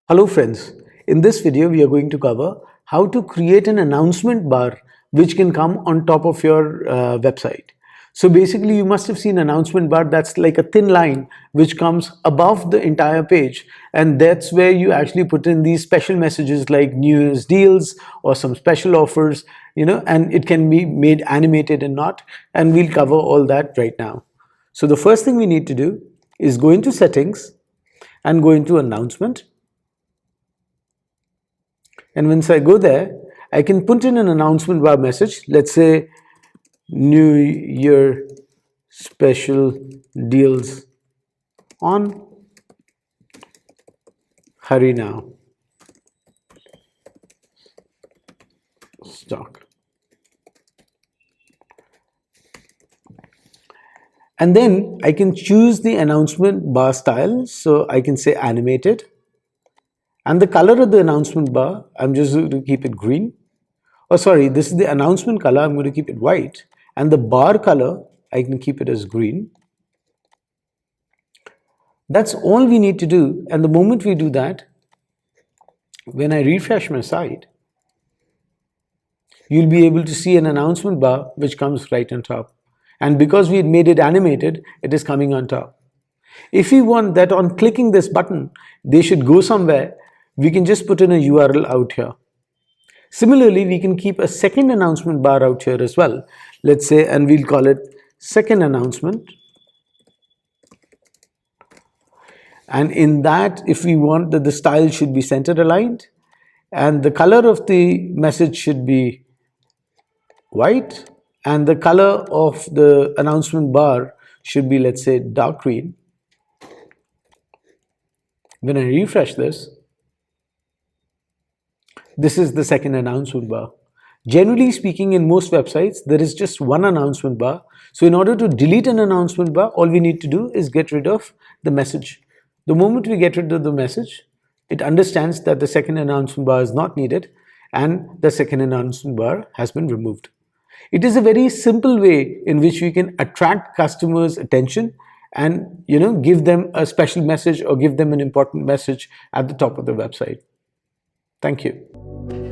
Hello friends, in this video we are going to cover how to create an announcement bar which can come on top of your website. So basically you must have seen announcement bar that's like a thin line which comes above the entire page, and that's where you actually put in these special messages like New Year's deals or some special offers, and it can be made animated and not, and we'll cover all that right now. So the first thing we need to do is go into settings and go into announcement. And once I go there, I can put in an announcement bar message. Let's say New Year special deals on. Hurry now. Stock. And then I can choose the announcement bar style. So I can say animated. And the color of the announcement bar, I'm just going to keep it green. Oh, sorry, this is the announcement color. I'm going to keep it white. And the bar color, I can keep it as green. That's all we need to do. And the moment we do that, when I refresh my site, you'll be able to see an announcement bar which comes right on top. And because we had made it animated, it is coming on top. If we want that on clicking this button, they should go somewhere, we can just put in a URL out here. Similarly, we can keep a second announcement bar out here as well. Let's say, and we'll call it second announcement. And in that, if we want that the style should be center aligned and the color of the message should be white and the color of the announcement bar should be, let's say, dark green. When I refresh this is the second announcement bar. Generally speaking, in most websites, there is just one announcement bar. So in order to delete an announcement bar, all we need to do is get rid of the message. The moment we get rid of the message, it understands that the second announcement bar is not needed and the second announcement bar has been removed. It is a very simple way in which we can attract customers' attention and give them a special message or give them an important message at the top of the website. Thank you.